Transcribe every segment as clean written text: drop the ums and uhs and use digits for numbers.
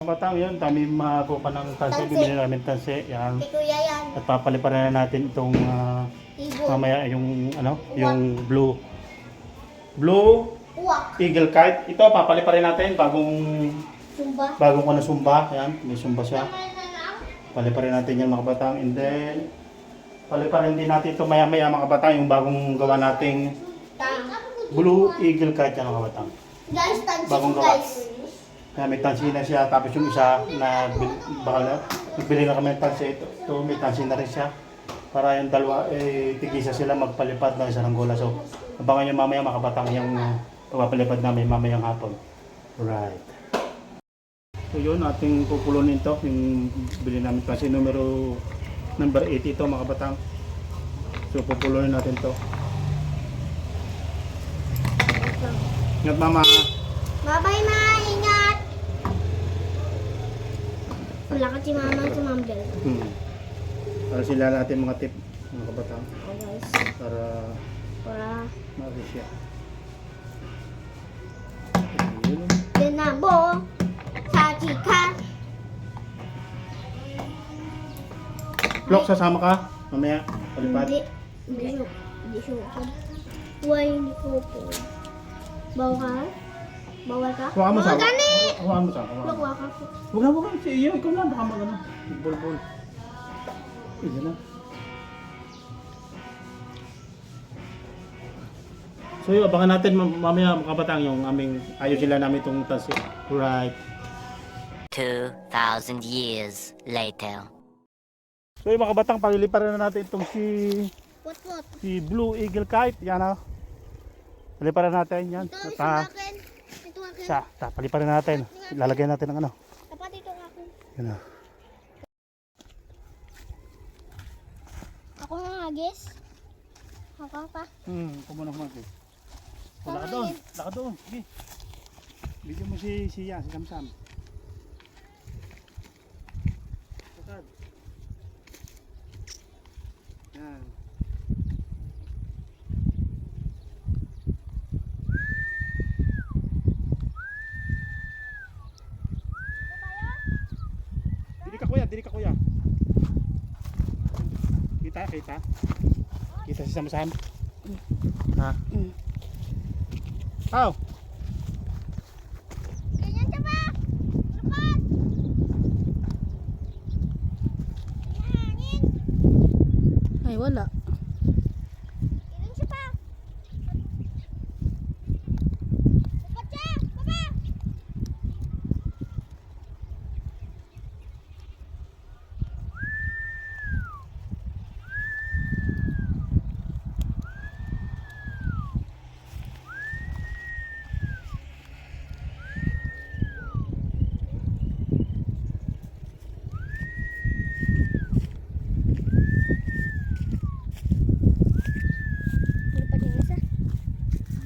Batang yun, kami makuha ng tansi, Tansi. bibili namin tansi, yan. Kay Kuya yan. At papaliparan na natin itong Ibon. mamaya yung ano, Uwak. yung blue Uwak. eagle kite. Ito papaliparan natin Sumba. bagong ano sumba, yan, may sumba siya. Paliparin natin yan mga batang, and then paliparin din natin ito maya-maya mga batang, yung bagong gawa nating Tang. blue eagle kite yan mga batang. Guys, tansi Bagong ko gawa. guys. Kaya may tansi na siya, tapos yung isa na baka na, nagbili na kami ng tansi, ito may tansi na rin siya. Para yung dalawa, tigisa sila magpalipad ng isang gola. So, abangan nyo mamaya mga kabatang yung pagpapalipad namin mamayang hapon. Right. So yun, ating pupulunin to, yung bili namin tansi number 80 ito mga kabatang. So pupulunin natin to. Ingat mama. Bye-bye, ma. Ingat. Wala ka si mama sa mambel. Para sila natin mga tip mga kabatang Oh, guys. para Para. ma-reach siya. Denabo. Sa chika. Lok, sasama ka? Mamaya, palipad. Hindi siya. Why hindi ko po? Bawal ka? Bawal ka? Huwag mo sa. Bawal ka ni! Huwag mo sa. Bawal ka po. Huwag ka. Si iyo, ikaw lang. Baka mag-ano. Bol-bol. Isa na. So yun, abangan natin mamaya mga kabatang yung aming ayos sila namin itong tansi. Right. 2,000 years later. So yung mga kabatang, paliliparan na natin itong What? si Blue Eagle Kite. Yan o. Paliparan natin yan. Ito, ito Ta, akin. Ito akin. paliparan natin. Lalagyan natin ng ano. Dapat ito akin. Yan o. Ako nga hagis. Ako pa. Kumuna kumuna. Wala ka doon. Wala ka doon. Sige. Video mo si Samsam. Sakad. Yan. Dili ka kuya. Kita. Kita si Samsam. Ha? Aw. Ganyan siya pa. Dapat. Hangin. Ay, wala. Ganyan siya pa. Dapat siya. Baba. Lipad yung isa.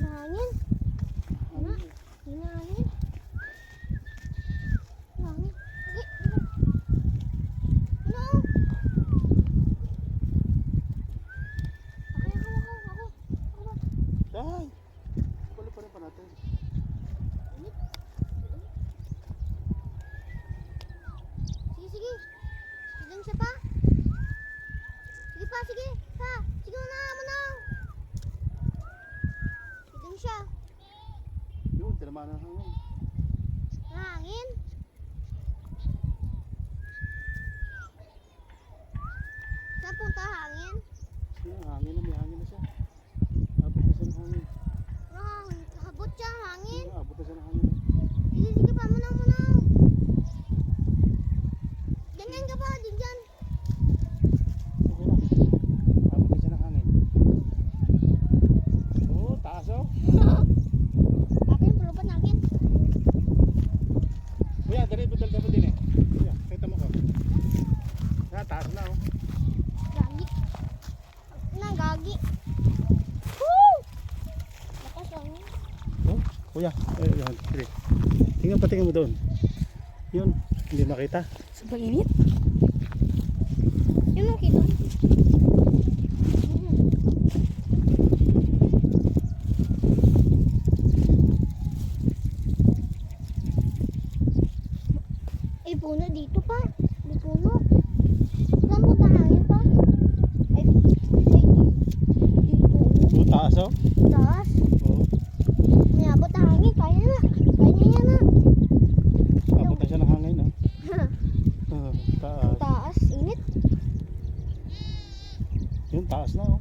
Hangin. Ano? Hangin. Hangin. Sige. Ano? Ako. Ay. Paliparan pa natin. Sige. Diyan siya pa. Sige pa, sige. Pa. Sige muna. Diyan siya. Yun, tinamaan ng hangin. Hangin. Saan punta hangin? Yung hangin na, may hangin na siya. Abot na siya ng hangin. Habot siya hangin. Abot na siya ng hangin. Sige pa. Muna. Ganyan ka pa. Diyan. Okay na. Abot na siya ng hangin. Oh, taas oh. Akin, pulupan natin. Kuya, dali budal dapat din eh. Kuya, kita mo ko. Taas na oh. Gagi. Gagi. Woo! Lakas hangin. Oh, kuya. Yan, sige. Tingnan mo doon. Yun, hindi makita. Sobrang init. Yun ang kita. Ay, puno dito pa. May puno. Saan punta hangin pa? Ay, dito. Oh, taas oh. Taas. Oh. May abot na hangin. Kaya na. Kaya niya na. Abot na siya ng hangin oh. Oh, taas. Taas. Init. Yun, taas na oh.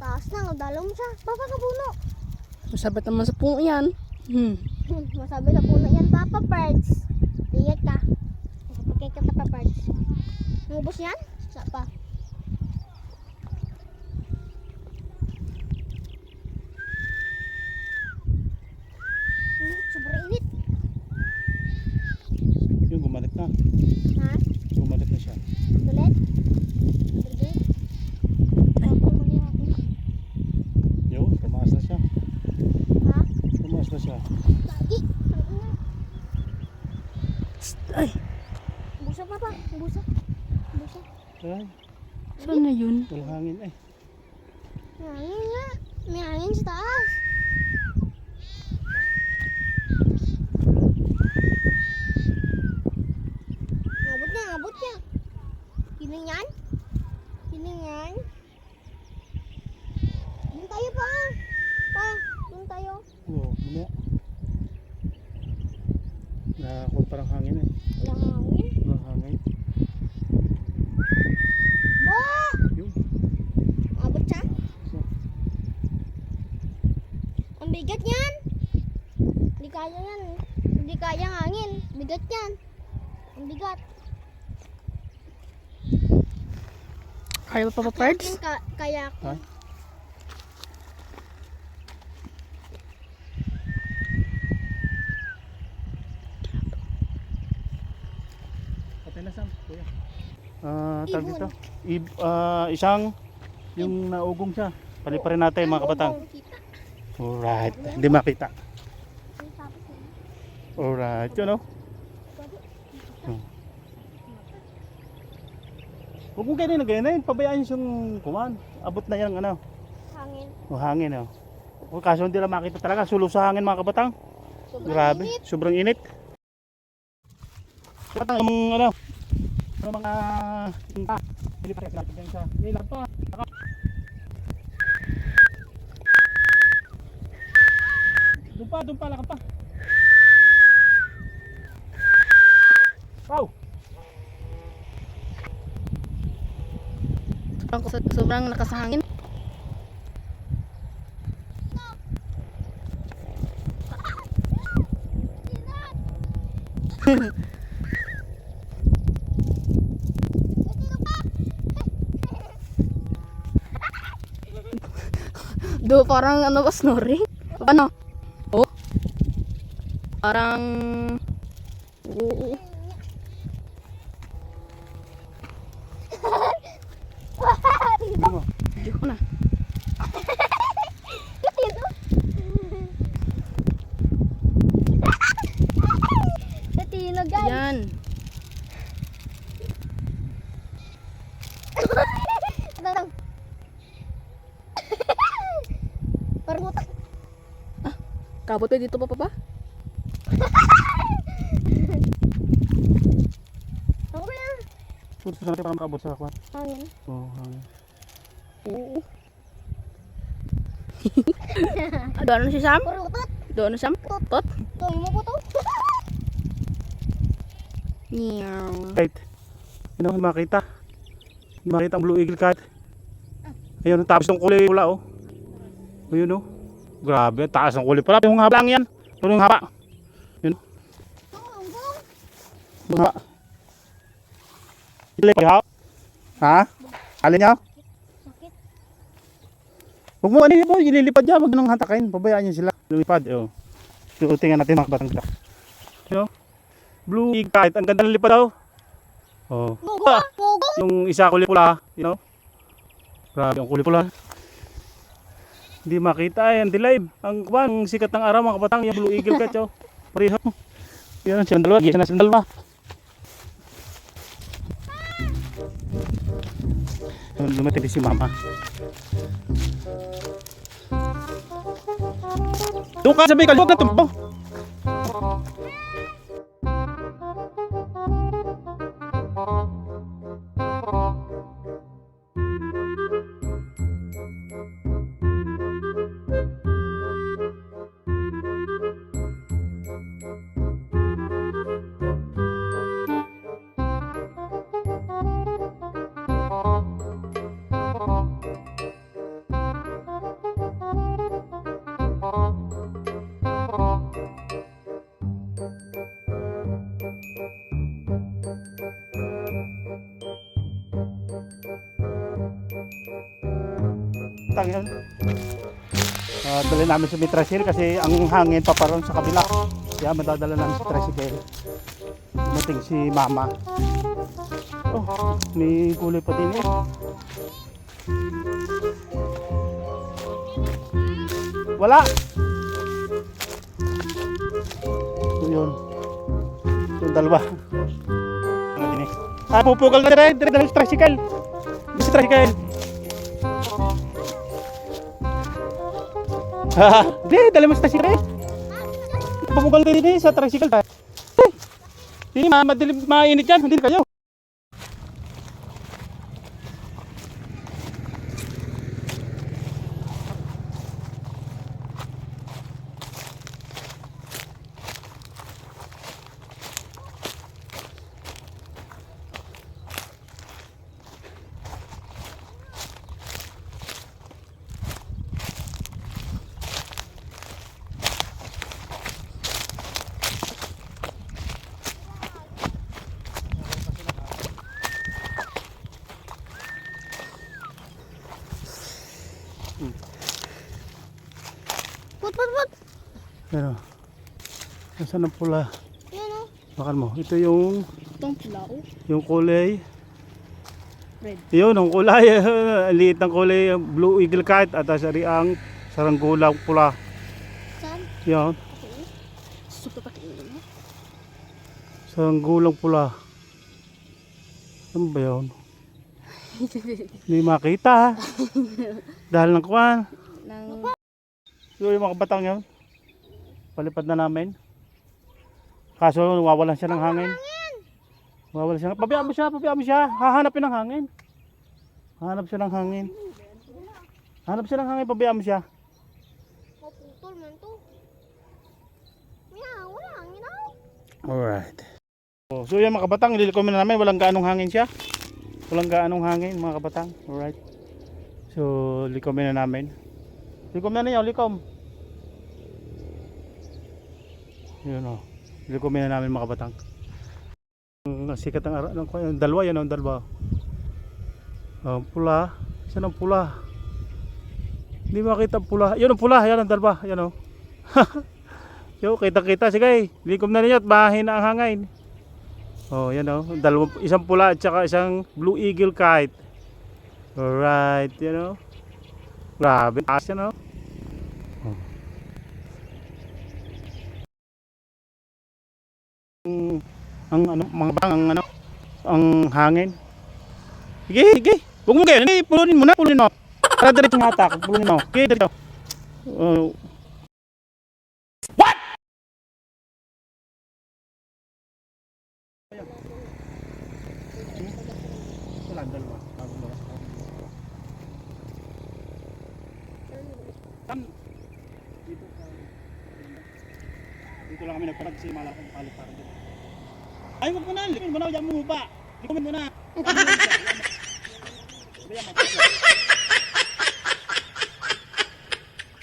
Taas na. Dalaw mo siya. Papa ka puno. Masabat naman sa puno yan. Masabi na puno yan, Papa Pards. Ingat ka. Kapag ka, Papa Pards. Mubos yan? Sa pa. Sobrang init. Yung gumalit na. Ha? Gumalit na siya. Ulit? Sige. Ay, kumuli ako. Yo, tumaas na siya. Ha? Tumaas na siya. Lagi. Ang ina. Ay, Busa, Papa. Busa. Busa. Ay, saan na yun? walang hangin eh. May hangin nga. May hangin sa taas. Abot niya, abot niya. Hiling yan? Hiling yan? Doon tayo pa. Pa, doon tayo. Oo, mamaya. Nakakul parang hangin eh. Walang hangin. Walang hangin. Ba! Yun. Abot siya. So, Ang bigat yan. Hindi kaya yan. Hindi kaya ang hangin. Bigat yan. Ang bigat. Kaya ba Papa Pards? Yung kaya ko. ha? Patay na Sam, kuya. Tawag Ibon. dito. Isang yung naugong siya. Paliparin natin mga kabatang. Ang kita. Alright, hindi makita. Ang tapos yun. Alright, yun oh. Huwag mong ganyan na ganyan, pabayaan yung kuman. Abot na yan ano, Hangin. hangin oh. O, kaso hindi lang makita talaga, sulo sa hangin mga kabatang. Sobrang Grabe, init. sobrang init. Kabatang, yung ano, mga tinta. Hindi pa rin natin dyan sa ilan to ah. Doon pa, lakad pa. Wow! Sobrang lakas ng hangin. Do, parang ano ba, snoring? Paano? Oh? Parang... Oo. Hindi mo. Video ko na. Natino guys. Yan. Parang utak. Kabot pa dito pa Papa? Ako lang. Sulit sa natin para makabot sa kwan. Hangin. Oo, hangin. Oo. Doon na si Sam? Parang utak. Doon na Sam? Tot? Tuloy mo po to. Meow. Right. Yun ang makita. Makita ang blue eagle cat. Ayun, tapos ng kulay pula oh. Ayun oh. Grabe, taas ng kulay pula. Yung haba lang yan. Yung haba. Yun. Yung haba. Ilipad ha? Alin niya? Sakit. Huwag mo ano yun po, ililipad niya. Huwag nang hatakin. Pabayaan niya sila. Lumipad. Oh. Tingnan natin mga batang kita. You know? Blue eagle cat. Ang ganda ng lipad daw. Oh. Mugo. Mugo. Yung isa kulay pula, you know? Grabe ang kulay pula. Hindi makita eh, ang dilim. Ang kuwan, sikat ng araw mga kabatang, yung blue eagle cat, oh. Pareho. Yan, silang dalawa, gisa na silang dalawa. Dumating din si mama. Doon ka sabi, huwag na tumbo. Tangin. Dali namin sa Mitrasil kasi ang hangin pa paron sa kabila. Kaya madadala namin sa tricycle. Dumating si mama. Oh, may kulay pa din eh. Wala. So yun. Yung dalawa. Ano din eh. Pupugal na rin. Dali sa tricycle. Sa tricycle. Di, dali mo sa tricycle. Pupugal din eh sa tricycle. Hindi, madilim, mainit yan. Hindi kayo. Put. Pero, nasaan ang pula? Yan o. Bakal mo. Ito yung Itong pula, oh. yung kulay. Red. Yun, ang kulay. Ang liit ng kulay. Blue eagle kite. At asari ang saranggolang pula. Saan? Yan. Supa pa kainin mo. Saranggolang pula. Ano ba yun? Hindi makita. Dahil ng kuwan. Nang... So yung mga batang yun. Palipad na namin. Kaso nawawalan siya ng hangin. Nawawalan siya. Pabayaan mo siya. Hahanapin ng hangin. Hahanap siya ng hangin. Pabayaan mo siya. Maputol man to. Meow, wala hangin ako. Alright. So yan mga kabatang, ililiko na namin. Walang gaanong hangin siya. Walang gaanong hangin mga kabatang. Alright. So likom na namin. Likom na ninyo, likom. Yun o. Likom na namin mga kabatang. Sikat ang araw. Dalawa yan o, dalawa. Pula. Saan ang pula? Hindi makita ang pula. Yan ang pula. Yan ang dalawa. Yan o. Yo, kita. Sige. Likom na ninyo at mahina ang hangin. Oh, yan o. Isang pula at saka isang blue eagle kite. Alright. Yan o. Grabe. Taas yan o. Ang ano, mga bang, ang hangin. Sige. Huwag mo kayo. Hindi, pulunin mo. Para diretso ng hatak. Pulunin mo. Okay, diretso. What? Wala, dalawa. Dito lang kami nagparag si Malakang Paliparan dito. Ay, huwag mo na. Likumin mo na. Huwag mo pa. Likumin mo na.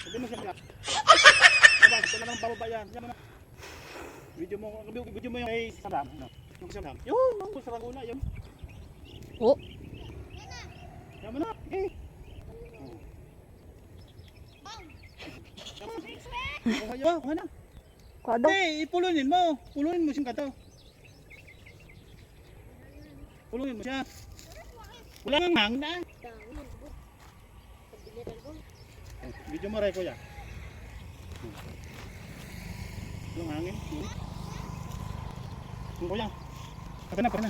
Sabi mo siya. Ito na lang bababa yan. Yan mo na. Video mo yung ay sarang. Yung sarang. Yung saranguna yun. Oh. Yan mo na. Okay. Kuha na. Kwado. Hindi, ipulunin mo. Pulunin mo siyang kato. Pulunin mo siya. Wala nang hangin na. Video mo rin kuya. Yung hangin. Yung kuya. Pagka na.